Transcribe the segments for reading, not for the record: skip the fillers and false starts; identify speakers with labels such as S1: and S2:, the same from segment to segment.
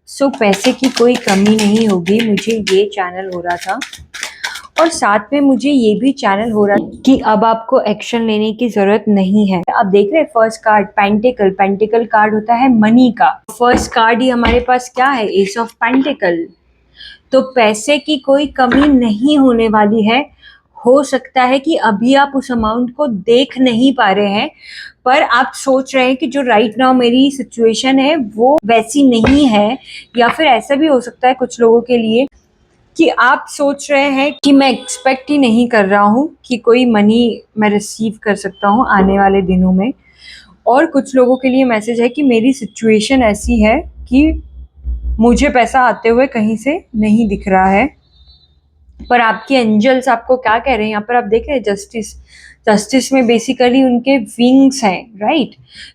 S1: पैसे की कोई कमी नहीं होगी, मुझे ये चैनल हो रहा था और साथ में मुझे ये भी चैनल हो रहा था कि अब आपको एक्शन लेने की जरूरत नहीं है। आप देख रहे हैं first card pentacle, pentacle card होता है मनी का। फर्स्ट कार्ड ही हमारे पास क्या है, एस ऑफ पेंटिकल। तो पैसे की कोई कमी नहीं होने वाली है। हो सकता है कि अभी आप उस अमाउंट को देख नहीं पा रहे हैं, पर आप सोच रहे हैं कि जो राइट नाउ मेरी सिचुएशन है वो वैसी नहीं है। या फिर ऐसा भी हो सकता है कुछ लोगों के लिए कि आप सोच रहे हैं कि मैं एक्सपेक्ट ही नहीं कर रहा हूँ कि कोई मनी मैं रिसीव कर सकता हूँ आने वाले दिनों में। और कुछ लोगों के लिए मैसेज है कि मेरी सिचुएशन ऐसी है कि मुझे पैसा आते हुए कहीं से नहीं दिख रहा है। पर आपके एंजल्स आपको क्या कह रहे हैं, यहाँ पर आप देख रहे हैं जस्टिस। जस्टिस में बेसिकली उनके विंग्स हैं, राइट।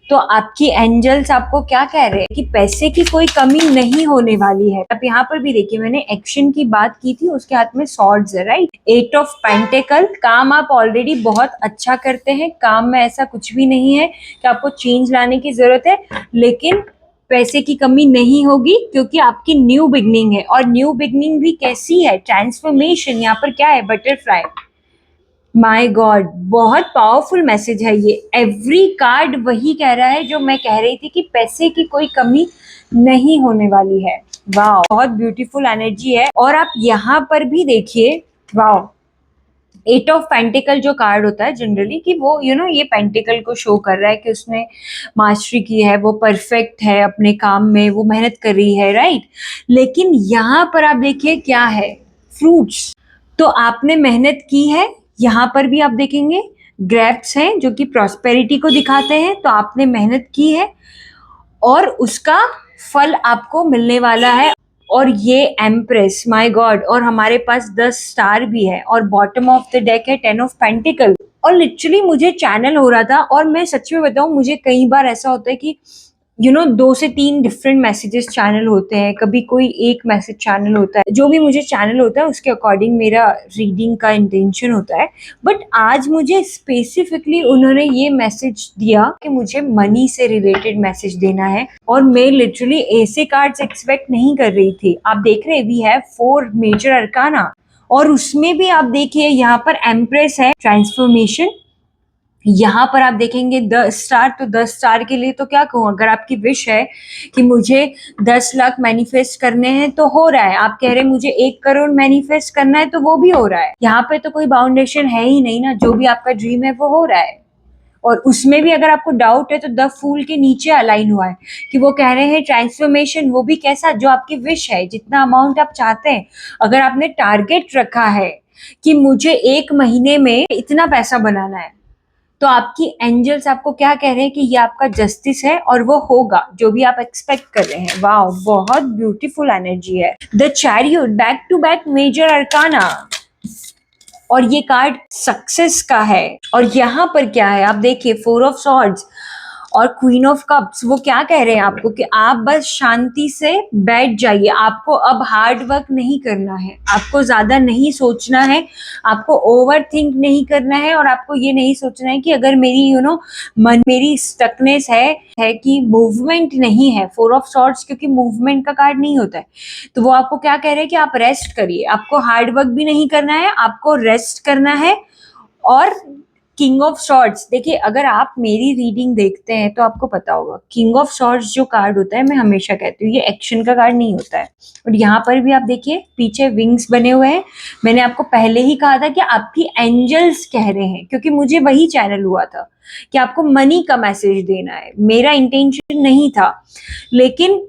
S1: तो आपकी एंजल्स आपको क्या कह रहे हैं कि पैसे की कोई कमी नहीं होने वाली है। आप यहाँ पर भी देखिए, मैंने एक्शन की बात की थी, उसके हाथ में सॉर्ड्स है, राइट। एट ऑफ पेंटिकल, काम आप ऑलरेडी बहुत अच्छा करते हैं, काम में ऐसा कुछ भी नहीं है कि आपको चेंज लाने की जरूरत है, लेकिन पैसे की कमी नहीं होगी क्योंकि आपकी न्यू बिगनिंग है। और न्यू बिगनिंग भी कैसी है, ट्रांसफॉर्मेशन। यहाँ पर क्या है, बटरफ्लाई। माय गॉड, बहुत पावरफुल मैसेज है ये। एवरी कार्ड वही कह रहा है जो मैं कह रही थी कि पैसे की कोई कमी नहीं होने वाली है। वाह, बहुत ब्यूटीफुल एनर्जी है। और आप यहाँ पर भी देखिए, वाह, एट ऑफ पेंटिकल जो कार्ड होता है जनरली कि वो ये पेंटिकल को शो कर रहा है कि उसने मास्टरी की है, वो परफेक्ट है अपने काम में, वो मेहनत कर रही है, राइट। लेकिन यहाँ पर आप देखिए क्या है, फ्रूट्स। तो आपने मेहनत की है। यहाँ पर भी आप देखेंगे ग्रेप्स हैं जो कि प्रॉस्पेरिटी को दिखाते हैं। तो आपने मेहनत की है और उसका फल आपको मिलने वाला है। और ये एम्प्रेस, माय गॉड, और हमारे पास 10 स्टार भी है और बॉटम ऑफ द डेक है 10 ऑफ पेंटिकल। और लिटरली मुझे चैनल हो रहा था, और मैं सच में बताऊं, मुझे कई बार ऐसा होता है कि 2 से 3 डिफरेंट मैसेजेस चैनल होते हैं, कभी कोई एक मैसेज चैनल होता है। जो भी मुझे चैनल होता है उसके अकॉर्डिंग मेरा रीडिंग का इंटेंशन होता है। बट आज मुझे स्पेसिफिकली उन्होंने ये मैसेज दिया कि मुझे मनी से रिलेटेड मैसेज देना है, और मैं लिटरली ऐसे कार्ड्स एक्सपेक्ट नहीं कर रही थी। आप देख रहे हैं वी हैव 4 मेजर अरकाना, और उसमें भी आप देखिए यहाँ पर एम्प्रेस है, ट्रांसफॉर्मेशन। यहाँ पर आप देखेंगे 10 स्टार। तो 10 स्टार के लिए तो क्या कहूँ, अगर आपकी विश है कि मुझे 10 लाख मैनिफेस्ट करने हैं तो हो रहा है। आप कह रहे हैं मुझे 1 करोड़ मैनिफेस्ट करना है तो वो भी हो रहा है। यहाँ पे तो कोई बाउंडेशन है ही नहीं ना, जो भी आपका ड्रीम है वो हो रहा है। और उसमें भी अगर आपको डाउट है तो द फूल के नीचे अलाइन हुआ है कि वो कह रहे हैं ट्रांसफॉर्मेशन, वो भी कैसा, जो आपकी विश है, जितना अमाउंट आप चाहते हैं। अगर आपने टारगेट रखा है कि मुझे 1 महीने में इतना पैसा बनाना है, तो आपकी एंजल्स आपको क्या कह रहे हैं कि ये आपका जस्टिस है और वो होगा जो भी आप एक्सपेक्ट कर रहे हैं। वाह, बहुत ब्यूटीफुल एनर्जी है। The chariot, back to back major arcana, और ये कार्ड सक्सेस का है। और यहाँ पर क्या है, आप देखिए 4 ऑफ सॉर्ड्स और क्वीन ऑफ कप्स। वो क्या कह रहे हैं आपको कि आप बस शांति से बैठ जाइए, आपको अब हार्ड वर्क नहीं करना है, आपको ज्यादा नहीं सोचना है, आपको ओवर थिंक नहीं करना है, और आपको ये नहीं सोचना है कि अगर मेरी मेरी स्टकनेस है कि मूवमेंट नहीं है। 4 ऑफ सॉर्ड्स क्योंकि मूवमेंट का कार्ड नहीं होता है, तो वो आपको क्या कह रहे हैं कि आप रेस्ट करिए, आपको हार्ड वर्क भी नहीं करना है, आपको रेस्ट करना है। और किंग ऑफ सॉर्ड्स, देखिए अगर आप मेरी रीडिंग देखते हैं तो आपको पता होगा किंग ऑफ सॉर्ड्स जो कार्ड होता है, मैं हमेशा कहती हूँ ये एक्शन का कार्ड नहीं होता है। और यहाँ पर भी आप देखिए पीछे विंग्स बने हुए हैं। मैंने आपको पहले ही कहा था कि आपकी एंजल्स कह रहे हैं, क्योंकि मुझे वही चैनल हुआ था कि आपको मनी का मैसेज देना है। मेरा इंटेंशन नहीं था, लेकिन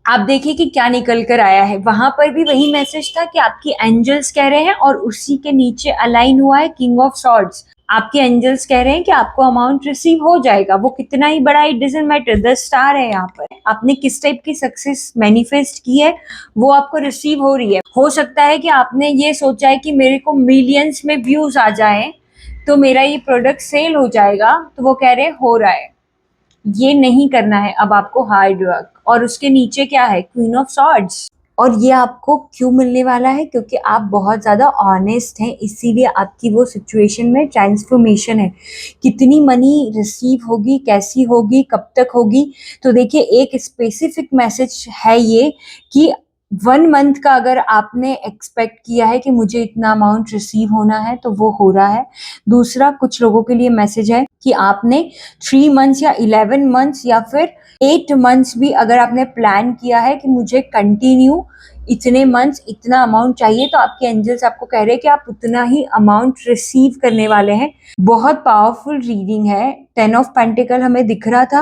S1: आप देखिए कि क्या निकल कर आया है। वहां पर भी वही मैसेज था कि आपकी एंजल्स कह रहे हैं, और उसी के नीचे अलाइन हुआ है किंग ऑफ सॉर्ड्स। आपके एंजल्स कह रहे हैं कि आपको अमाउंट रिसीव हो जाएगा, वो कितना ही बड़ा, इट डजंट मैटर। 10 स्टार है यहाँ पर। आपने किस टाइप की सक्सेस मैनिफेस्ट की है वो आपको रिसीव हो रही है। हो सकता है कि आपने ये सोचा है कि मेरे को मिलियंस में व्यूज आ जाए तो मेरा ये प्रोडक्ट सेल हो जाएगा, तो वो कह रहे हो रहा है। ये नहीं करना है अब आपको हार्ड वर्क। और उसके नीचे क्या है, क्वीन ऑफ सॉर्ड्स। और ये आपको क्यों मिलने वाला है? क्योंकि आप बहुत ज़्यादा ऑनेस्ट हैं, इसीलिए आपकी वो सिचुएशन में ट्रांसफॉर्मेशन है। कितनी मनी रिसीव होगी, कैसी होगी, कब तक होगी? तो देखिए, एक स्पेसिफिक मैसेज है ये कि 1 मंथ का अगर आपने एक्सपेक्ट किया है कि मुझे इतना अमाउंट रिसीव होना है, तो वो हो रहा है। दूसरा, कुछ लोगों के लिए मैसेज है कि आपने 3 मंथ्स या 11 मंथ्स या फिर 8 मंथ्स भी अगर आपने प्लान किया है कि मुझे कंटिन्यू इतने मंथ्स इतना अमाउंट चाहिए, तो आपके एंजल्स आपको कह रहे हैं कि आप उतना ही अमाउंट रिसीव करने वाले हैं। बहुत पावरफुल रीडिंग है। 10 ऑफ पेंटिकल हमें दिख रहा था,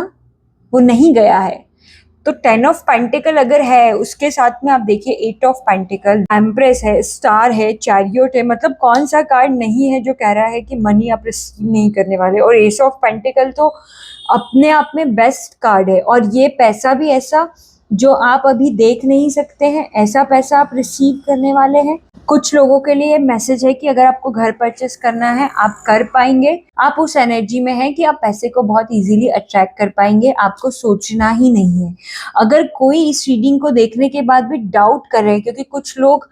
S1: वो नहीं गया है। तो 10 ऑफ पेंटिकल अगर है, उसके साथ में आप देखिए 8 ऑफ पेंटिकल, एम्प्रेस है, स्टार है, चैरियट है, मतलब कौन सा कार्ड नहीं है जो कह रहा है कि मनी आप रिसीव नहीं करने वाले। और एस ऑफ पेंटिकल तो अपने आप में बेस्ट कार्ड है, और ये पैसा भी ऐसा जो आप अभी देख नहीं सकते हैं, ऐसा पैसा आप रिसीव करने वाले हैं। कुछ लोगों के लिए मैसेज है कि अगर आपको घर परचेस करना है, आप कर पाएंगे। आप उस एनर्जी में हैं कि आप पैसे को बहुत इजीली अट्रैक्ट कर पाएंगे, आपको सोचना ही नहीं है। अगर कोई इस रीडिंग को देखने के बाद भी डाउट कर रहे हैं, क्योंकि कुछ लोग,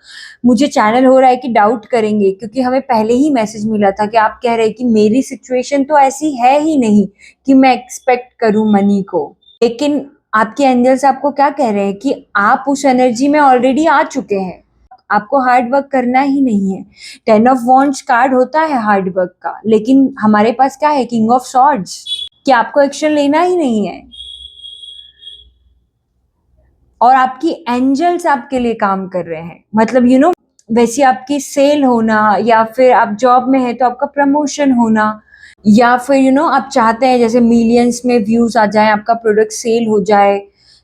S1: मुझे चैनल हो रहा है कि डाउट करेंगे, क्योंकि हमें पहले ही मैसेज मिला था कि आप कह रहे हैं कि मेरी सिचुएशन तो ऐसी है ही नहीं कि मैं एक्सपेक्ट करूं मनी को। लेकिन आपके एंजल्स आपको क्या कह रहे हैं कि आप उस एनर्जी में ऑलरेडी आ चुके हैं, आपको हार्ड वर्क करना ही नहीं है। 10 ऑफ वॉन्ड्स कार्ड होता है हार्ड वर्क का, लेकिन हमारे पास क्या है, किंग ऑफ सॉर्ड्स, कि आपको एक्शन लेना ही नहीं है और आपकी एंजल्स आपके लिए काम कर रहे हैं। मतलब वैसे आपकी सेल होना, या फिर आप जॉब में है तो आपका प्रमोशन होना, या फिर आप चाहते हैं जैसे मिलियंस में व्यूज आ जाए, आपका प्रोडक्ट सेल हो जाए,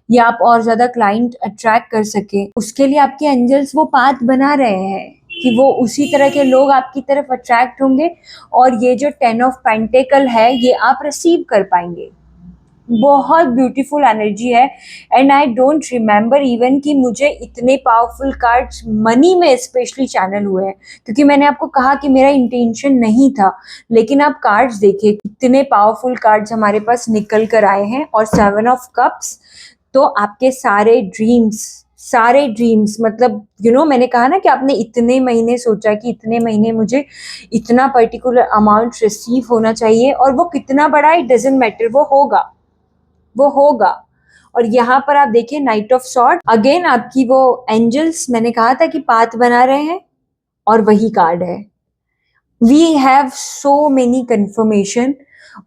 S1: या आप और ज्यादा क्लाइंट अट्रैक्ट कर सके, उसके लिए आपके एंजल्स वो पाथ बना रहे हैं कि वो उसी तरह के लोग आपकी तरफ अट्रैक्ट होंगे, और ये जो 10 ऑफ पेंटिकल है ये आप रिसीव कर पाएंगे। बहुत ब्यूटीफुल एनर्जी है। And I don't remember even कि मुझे इतने पावरफुल कार्ड्स मनी में स्पेशली चैनल हुए हैं, क्योंकि मैंने आपको कहा कि मेरा इंटेंशन नहीं था। लेकिन आप कार्ड्स देखिए, कितने पावरफुल कार्ड्स हमारे पास निकल कर आए हैं। और 7 ऑफ कप्स, तो आपके सारे ड्रीम्स, मतलब मैंने कहा ना कि आपने इतने महीने सोचा कि इतने महीने मुझे इतना पर्टिकुलर अमाउंट रिसीव होना चाहिए, और वो कितना बड़ा है, इट डजेंट मैटर, वो होगा। और यहाँ पर आप देखिए नाइट ऑफ सॉर्ड, अगेन आपकी वो एंजल्स, मैंने कहा था कि पाथ बना रहे हैं, और वही कार्ड है। We have so many confirmation,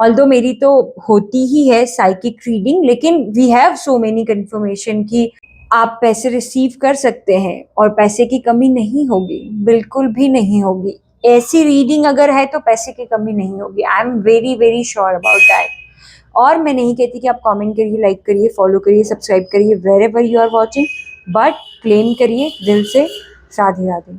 S1: although मेरी तो होती ही है साइकिक रीडिंग, लेकिन we have so many confirmation कि आप पैसे रिसीव कर सकते हैं और पैसे की कमी नहीं होगी, बिल्कुल भी नहीं होगी। ऐसी रीडिंग अगर है तो पैसे की कमी नहीं होगी। I am very very sure about that. और मैं नहीं कहती कि आप कमेंट करिए, लाइक करिए, फॉलो करिए, सब्सक्राइब करिए wherever you are watching, but claim करिए दिल से, राधे राधे।